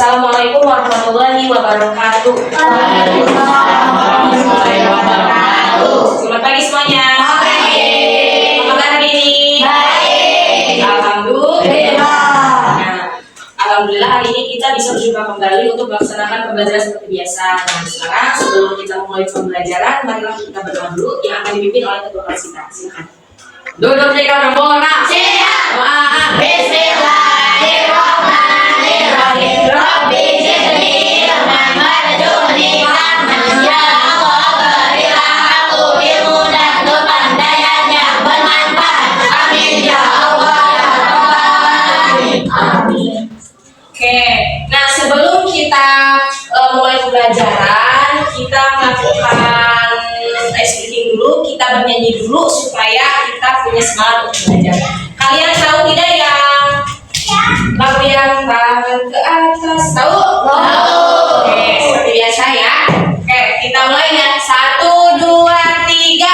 Assalamualaikum warahmatullahi wabarakatuh. Waalaikumsalam warahmatullahi wabarakatuh. Selamat pagi semuanya. Baik. Apa kabar hari ini? Baik. Alhamdulillah. Alhamdulillah hari ini kita bisa berjumpa kembali untuk melaksanakan pembelajaran seperti biasa. Nah, sekarang sebelum kita mulai pembelajaran, marilah kita berdoa dulu yang akan dipimpin oleh ketua kelas kita. Silakan. Duduk di kampung. Siap. Doa. Bismillahirrahmanirrahim. Rabbi zidni ilman warzuqni fahman. Ya Allah, berilah aku ilmu dan kepandaian yang bermanfaat. Amin ya Allah ya Rabbal alamin. Amin. Oke, nah sebelum kita mulai pembelajaran, kita melakukan ice breaking dulu, kita bernyanyi dulu supaya kita punya semangat untuk belajar. Kalian tahu tidak yang lagu yang tangan ke atas? Tahu? Tahu. Oke, seperti biasa ya. Oke, kita mulai ya. 1, 2, 3.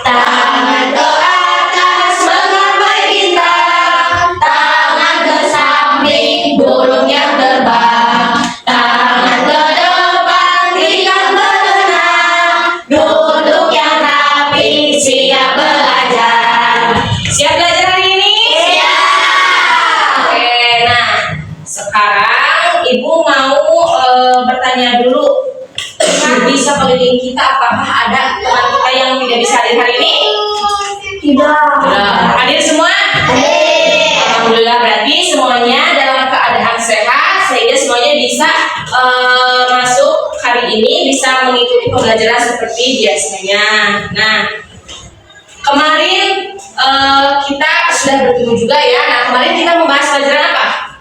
Tangan ke atas menggapai bintang, tangan ke samping burung yang terbang, tangan ke depan ikan berenang, duduk yang rapi siap belajar. Siap belajar hari ini? Siap. Oke, nah sekarang Ibu mau bertanya dulu. Bisa keliling kita, apakah ada teman kita yang tidak bisa hadir hari ini? Tidak. Hadir semua? Alhamdulillah, berarti semuanya dalam keadaan sehat sehingga semuanya bisa masuk hari ini, bisa mengikuti pembelajaran seperti biasanya. Nah, kemarin kita sudah bertemu juga ya. Nah, kemarin kita membahas pelajaran apa?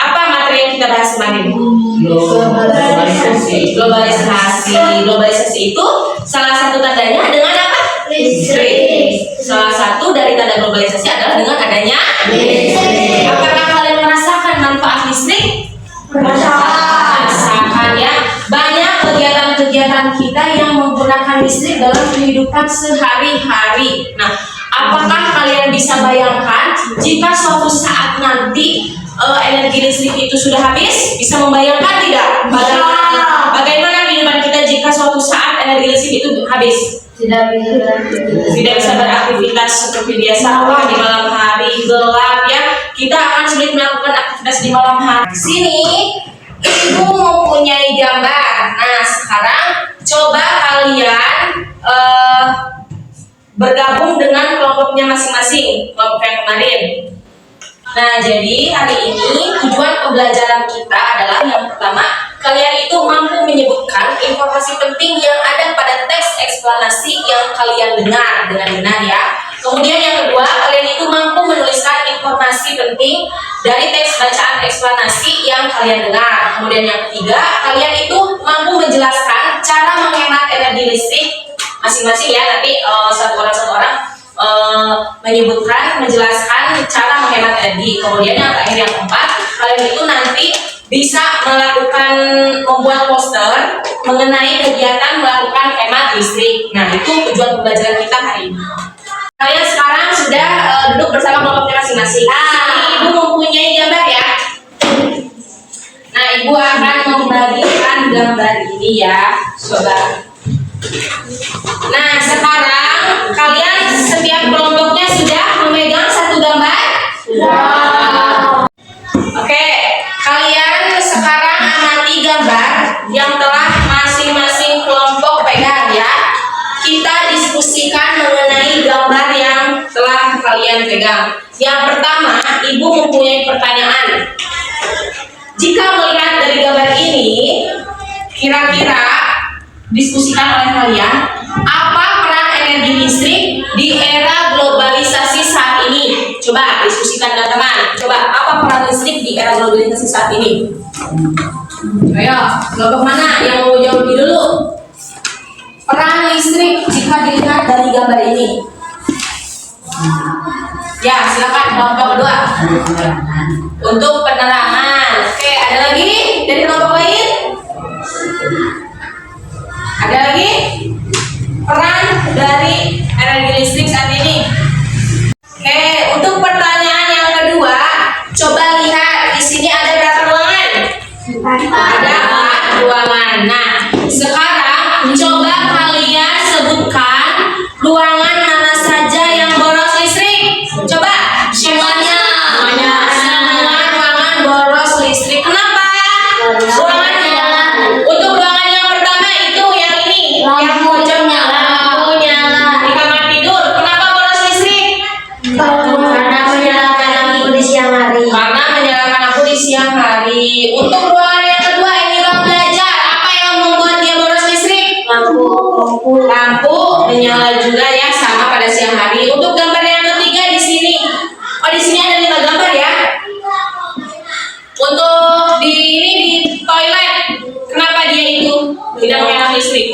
Apa materi yang kita bahas kemarin? Globalisasi itu salah satu tandanya dengan apa? Listrik. Salah satu dari tanda globalisasi adalah dengan adanya listrik. Apakah kalian merasakan manfaat listrik? Merasakan ya. Banyak kegiatan-kegiatan kita yang menggunakan listrik dalam kehidupan sehari-hari. Nah, apakah kalian bisa bayangkan jika suatu saat nanti energi listrik itu sudah habis? Bisa membayangkan tidak? Bagaimana kehidupan kita jika suatu saat energi listrik itu habis? Tidak bisa beraktivitas seperti biasa. Di malam hari gelap ya, kita akan sulit melakukan aktivitas di malam hari. Sini Ibu mempunyai gambar. Nah, sekarang coba kalian bergabung dengan kelompoknya masing-masing, kelompok yang kemarin. Nah, jadi hari ini tujuan pembelajaran kita adalah yang pertama, kalian itu mampu menyebutkan informasi penting yang ada pada teks eksplanasi yang kalian dengar dengan benar ya. Kemudian yang kedua, kalian itu mampu menuliskan informasi penting dari teks bacaan eksplanasi yang kalian dengar. Kemudian yang ketiga, kalian itu mampu menjelaskan cara menghemat energi listrik masing-masing ya. Nanti satu orang menyebutkan, menjelaskan cara menghemat energi. Kemudian yang terakhir, yang keempat, kalian itu nanti bisa melakukan membuat poster mengenai kegiatan melakukan hemat listrik. Nah, itu tujuan pembelajaran kita hari ini. Kalian sekarang sudah duduk bersama kelompoknya masing-masing. Ibu mempunyai gambar ya. Nah, Ibu akan membagikan gambar ini ya. Coba. Nah, sekarang kalian setiap kelompoknya sudah memegang satu gambar? Sudah. Oke, kalian sekarang amati gambar yang telah masing-masing kelompok pegang ya. Kita diskusikan mengenai gambar yang telah kalian pegang. Yang pertama, Ibu mempunyai pertanyaan. Jika melihat dari gambar ini, kira-kira diskusikan oleh kalian, apa peran energi listrik di era globalisasi saat ini? Coba diskusikan dengan teman. Coba, apa peran listrik di era globalisasi saat ini? Ayo, kelompok mana yang mau jawab dulu? Peran listrik jika dilihat dari gambar ini. Ya, silakan kelompok kedua. Untuk penerangan. Oke, ada lagi dari kelompok lain? Ada lagi? Peran dari energi listrik saat ini. Oke, untuk pertanyaan yang kedua, coba lihat di sini ada berapa ruangan? Ada 4 ruangan. Nah, sekarang coba kalian sebutkan ruangan mana saja yang boros listrik. Coba semuanya. Semua ruangan boros listrik. Kenapa? Ruangan untuk ruangan yang pertama itu yang ini, yang pojoknya lampu nyala di kamar tidur. Kenapa boros listrik? Karena menyalakan lampu di siang hari. Karena menyalakan lampu di siang hari. Untuk ruangan yang kedua ini ruang belajar. Apa yang membuat dia boros listrik? Lampu menyala juga ya, sama pada siang hari. Untuk gambar yang ketiga di sini. Oh, di sini ada 5 gambar ya. Untuk di ini di toilet. Kenapa dia itu tidak menyalakan listrik?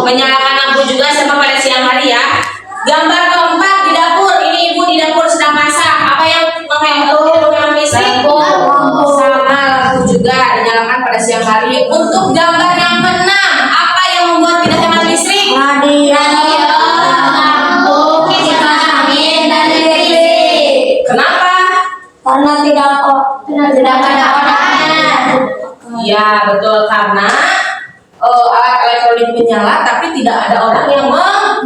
Menyalakan lampu juga sama pada siang hari ya. Gambar keempat di dapur. Ini ibu di dapur sedang masak. Apa yang menyalakan listrik? Sama lampu juga dinyalakan pada siang hari. Untuk gambar yang keenam, apa yang membuat tidak hemat listrik? Lampu, kipas angin, dan listrik. Kenapa? Karena tidak ada orangnya. Ya betul, karena alat elektronik menyala tapi tidak ada orang yang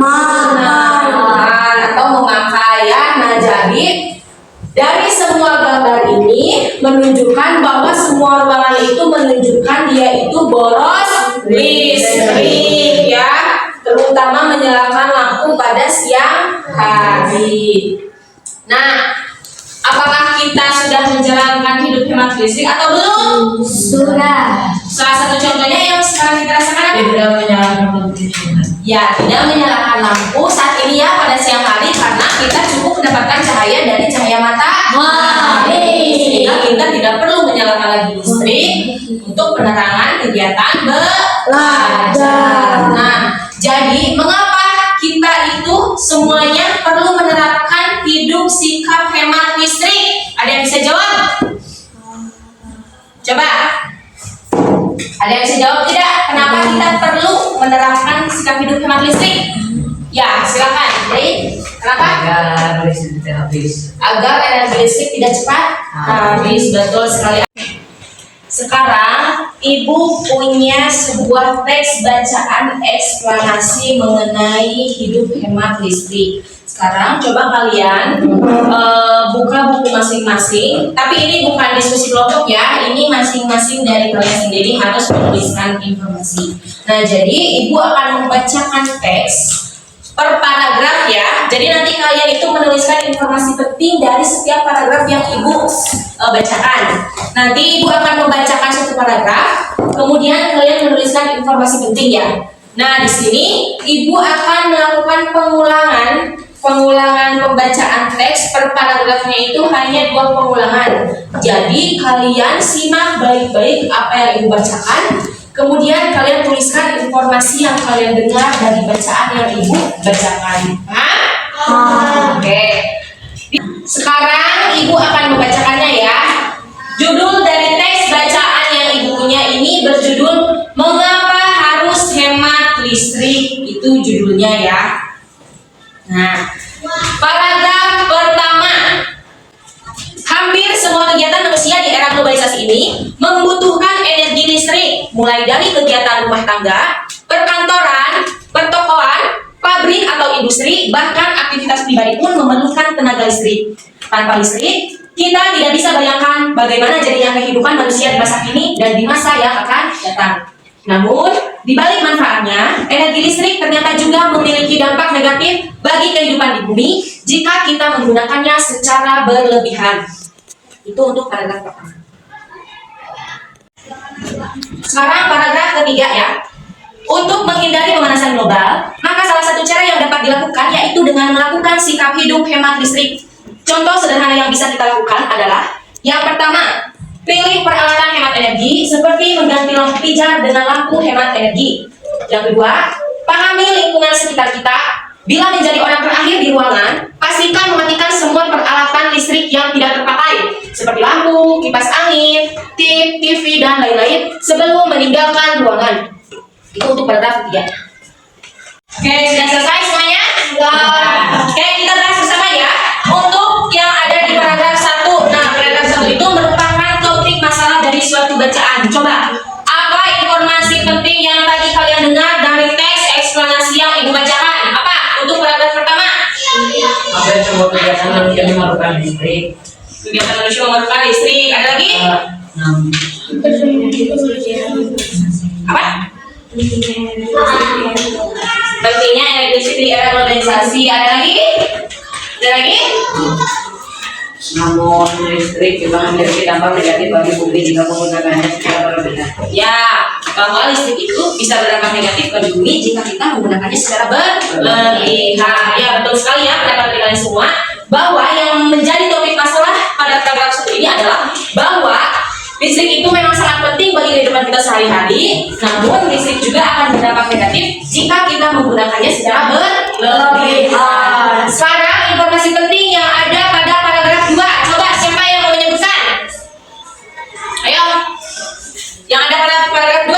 menggunakan atau memakai ya. Nah, jadi dari semua gambar ini menunjukkan bahwa semua ruangan itu menunjukkan dia itu boros listrik ya, terutama menyalakan lampu pada siang hari. Nah, apakah kita sudah menjalankan hidup hemat listrik atau belum? Sudah. Salah satu contohnya yang sekarang kita rasakan apa? Tidak menyalakan lampu. Ya, tidak menyalakan lampu saat ini ya pada siang hari karena kita cukup mendapatkan cahaya dari cahaya matahari. Sehingga kita tidak perlu menyalakan lagi listrik untuk penerangan kegiatan belajar. Nah, jadi mengapa kita itu semuanya perlu menerapkan hidup sikap hemat listrik? Ada yang bisa jawab? Coba. Ada yang bisa jawab tidak? Kenapa kita perlu menerapkan sikap hidup hemat listrik? Ya, silakan. Jadi, kenapa? Agar listrik tidak habis. Agar energi listrik tidak cepat habis. Betul sekali. Sekarang ibu punya sebuah teks bacaan eksplanasi mengenai hidup hemat listrik. Sekarang coba kalian buka buku masing-masing. Tapi ini bukan diskusi kelompok ya. Ini masing-masing dari kalian sendiri harus menuliskan informasi. Nah, jadi ibu akan membacakan teks per paragraf ya. Jadi nanti kalian itu menuliskan informasi penting dari setiap paragraf yang ibu bacakan. Nanti ibu akan membacakan satu paragraf, kemudian kalian menuliskan informasi penting ya. Nah, di sini ibu akan melakukan pengulangan pembacaan teks per paragrafnya itu hanya 2 pengulangan. Jadi kalian simak baik-baik apa yang ibu bacakan. Kemudian kalian tuliskan informasi yang kalian dengar dari bacaan yang ibu bacakan. Oke. Sekarang ibu akan membacakannya ya. Judul dari teks bacaan yang ibu punya ini berjudul Mengapa Harus Hemat Listrik. Itu judulnya ya. Nah, paragraf pertama. Hampir semua kegiatan manusia di era globalisasi ini membutuhkan energi listrik, mulai dari kegiatan rumah tangga, perkantoran, pertokoan, pabrik atau industri, bahkan aktivitas pribadi pun memerlukan tenaga listrik. Tanpa listrik, kita tidak bisa bayangkan bagaimana jadinya kehidupan manusia di masa kini dan di masa yang akan datang. Namun, di balik manfaatnya, energi listrik ternyata juga memiliki dampak negatif bagi kehidupan di bumi jika kita menggunakannya secara berlebihan. Itu untuk paragraf pertama. Sekarang paragraf ketiga ya. Untuk menghindari pemanasan global, maka salah satu cara yang dapat dilakukan yaitu dengan melakukan sikap hidup hemat listrik. Contoh sederhana yang bisa kita lakukan adalah yang pertama, pilih peralatan hemat energi seperti mengganti lampu pijar dengan lampu hemat energi. Yang kedua, pahami lingkungan sekitar kita. Bila menjadi orang terakhir di ruangan, pastikan mematikan semua peralatan listrik yang tidak terpakai, seperti lampu, kipas angin, TV, dan lain-lain sebelum meninggalkan ruangan. Itu untuk paragraf ketiga. Oke, sudah selesai semuanya? Oke, kita bahas bersama ya. Untuk yang ada di paragraf 1. Nah, paragraf 1 itu merupakan topik masalah dari suatu kalian dengar dari teks eksplanasi yang ibu bacakan? Apa? Untuk paragraf pertama. Apa yang sebuah kegiatan manusia memerlukan listrik? Kegiatan manusia memerlukan listrik. Ada lagi? Apa? Pentingnya energi di era globalisasi. Ada lagi? Ada lagi? Namun listrik juga memiliki dampak negatif bagi bumi jika menggunakannya secara berlebihan. Ya, bahwa listrik itu bisa berdampak negatif bagi bumi jika kita menggunakannya secara berlebihan. Ya, betul sekali ya pendapat dari kalian semua. Bahwa yang menjadi topik masalah pada paragraf 1 ini adalah bahwa listrik itu memang sangat penting bagi kehidupan kita sehari-hari. Namun listrik juga akan berdampak negatif jika kita menggunakannya secara berlebihan. Sekarang informasi penting yang ada pada paragraf 2. Coba siapa yang mau menyebutkan? Ayo. Yang ada pada paragraf 2.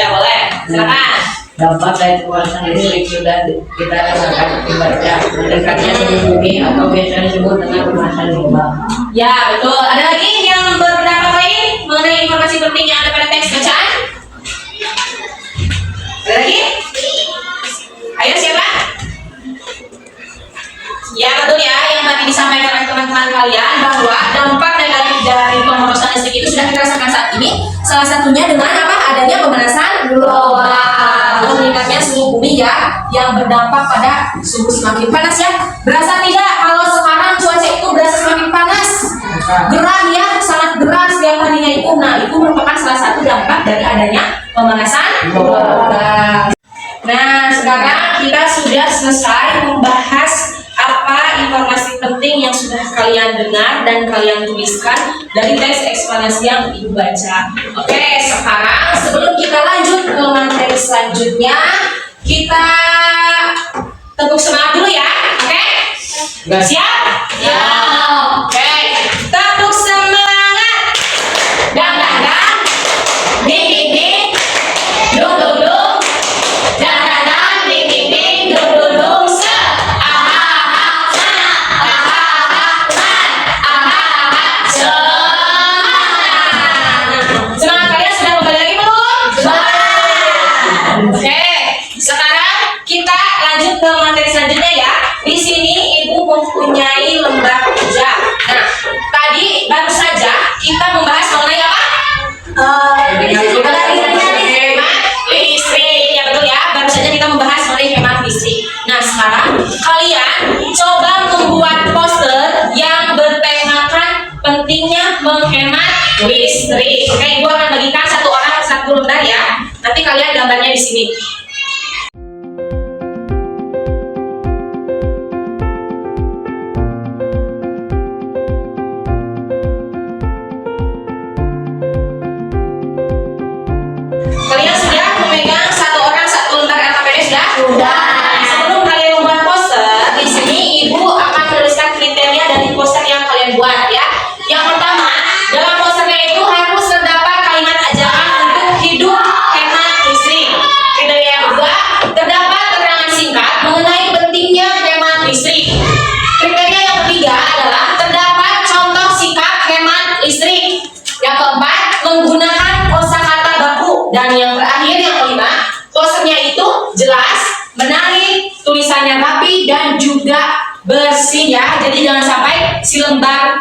Ya boleh. Silakan. Dampak dari kekuasaan listrik sudah kita rasakan akibatnya mendekatnya suhu bumi atau biasa disebut dengan pemanasan global. Ya betul. Ada lagi yang berpendapat lain mengenai informasi penting yang ada pada teks bacaan? Ada lagi? Ayo siapa? Ya betul ya, yang tadi disampaikan oleh teman-teman kalian bahwa dampak negatif dari pemborosan listrik itu sudah kita rasakan saat ini. Salah satunya dengan apa? Adanya pemanasan global, meningkatnya suhu bumi ya, yang berdampak pada suhu semakin panas ya. Berasa tidak kalau sekarang cuaca itu berasa semakin panas? Gerah ya, sangat gerah setiap harinya itu. Nah itu merupakan salah satu dampak dari adanya pemanasan global. Nah sekarang kita sudah selesai membahas apa informasi penting yang sudah kalian dengar dan kalian tuliskan dari teks eksplanasi yang ibu baca. Oke, sekarang sebelum kita lanjut ke materi selanjutnya, kita tepuk semangat dulu ya. Oke? Siap? Ya. Oke, tepuk semangat. Dang dang dang. Ding ding ding. Dung dung dung. Dang dang dang. Ding ding ding. Dung dung dung. Ke materi selanjutnya ya. Di sini ibu mempunyai lembar kerja. Nah, tadi baru saja kita membahas mengenai apa? Listrik. Ya betul ya. Baru saja kita membahas mengenai hemat listrik. Nah, sekarang kalian coba membuat poster yang bertemakan pentingnya menghemat listrik. Oke, ibu akan bagikan satu orang satu lembar ya. Nanti kalian gambarnya di sini. Kalian sudah memegang satu orang satu lembar LKPD sudah? Sudah. Sebelum kalian membuat poster, di sini ibu akan menuliskan kriteria dari poster yang kalian buat ya. Yang pertama, dalam posternya itu harus terdapat kalimat ajakan untuk hidup hemat listrik. Kriteria yang kedua, terdapat keterangan singkat mengenai pentingnya hemat listrik. Kriteria yang ketiga adalah terdapat contoh sikap hemat listrik. Yang keempat, menggunakan kosakata baku. Dan yang terakhir, yang kelima, posternya itu jelas, menarik, tulisannya rapi, dan juga bersih ya. Jadi jangan sampai si lembar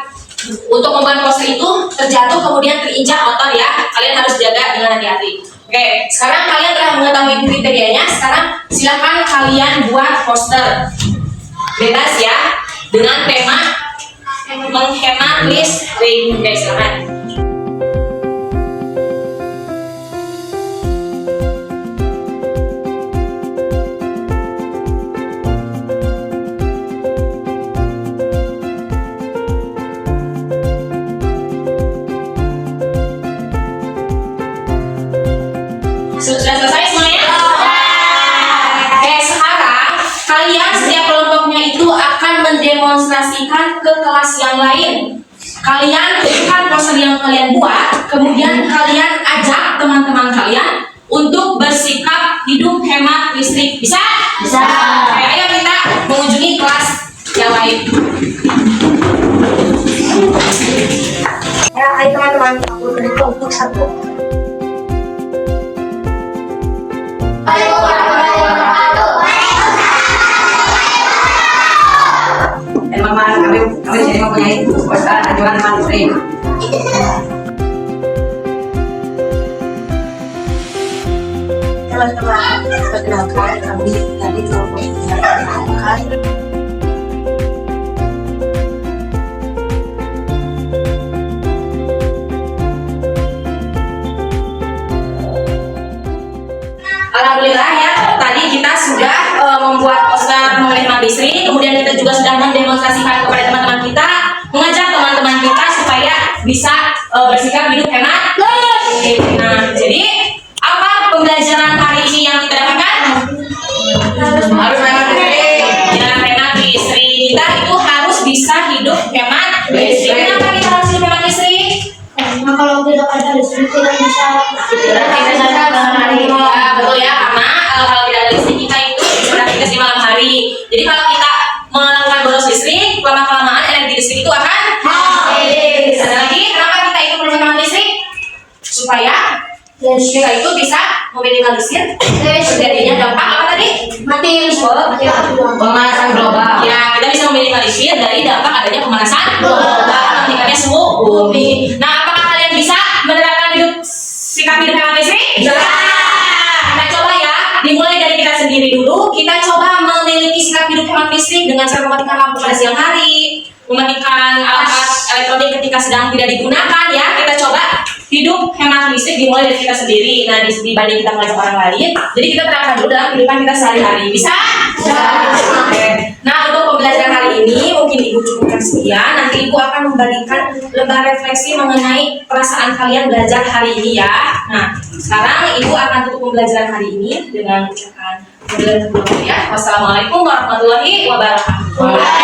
untuk membuat poster itu terjatuh kemudian terinjak kotor ya. Kalian harus jaga dengan hati-hati. Oke, sekarang kalian telah mengetahui kriterianya. Sekarang silakan kalian buat poster bebas ya, dengan tema menghemat listrik. Oke, silakan. Sudah selesai semuanya? Oke, sekarang kalian setiap kelompoknya itu akan mendemonstrasikan ke kelas yang lain. Kalian tunjukkan poster yang kalian buat, kemudian kalian ajak teman-teman kalian untuk bersikap hidup hemat listrik. Bisa? Bisa. Oke, ayo kita mengunjungi kelas yang lain. Ya, hai teman-teman, aku dari kelompok 1. Kami sini mempunyai perusahaan ajuan mandiri. Teman-teman, perkenalkan kami dari kelompok masyarakat. Alhamdulillah ya, tadi kita sudah membuat poster mengenai Mabisri, kemudian kita juga sudah mendemonstrasikan kepada teman-teman kita, mengajak teman-teman kita supaya bisa bersikap hidup hemat. Nah, jadi apa pembelajaran hari ini yang kita dapatkan? Harus hemat listrik. Ya, hemat listrik. Kita itu harus bisa hidup hemat listrik. Kenapa kita harus hidup hemat listrik? Karena kalau tidak ada listrik tidak bisa malam hari. Ya, betul ya, karena kalau tidak ada listrik kita itu beraktivitas di malam hari. Jadi kalau kita melakukan boros listrik, lama-kelamaan energi listrik itu akan habis. Ada lagi, kenapa kita itu perlu hemat listrik? Supaya kita itu bisa meminimalisir terjadinya dampak apa tadi? mati Pemanasan global. Ya, kita bisa meminimalisir dari dampak adanya pemanasan global, meningkatnya suhu bumi. Nah, apakah kalian bisa menerapkan sikap hidup hemat listrik? Ya. Kita coba ya, dimulai dari kita sendiri dulu. Kita coba memiliki sikap hidup hemat listrik dengan cara mematikan lampu pada siang hari, mematikan alat elektronik ketika sedang tidak digunakan ya. Kita coba hidup hemat listrik dimulai dari kita sendiri. Nah, dibanding kita mengajak orang lain, jadi kita terapkan dulu dalam kehidupan kita sehari-hari. Bisa? Oke. Nah, untuk pembelajaran hari ini mungkin Ibu cukupkan sekian. Nanti Ibu akan memberikan lembar refleksi mengenai perasaan kalian belajar hari ini ya. Nah, sekarang Ibu akan tutup pembelajaran hari ini dengan ucapan ya. Wassalamualaikum warahmatullahi wabarakatuh.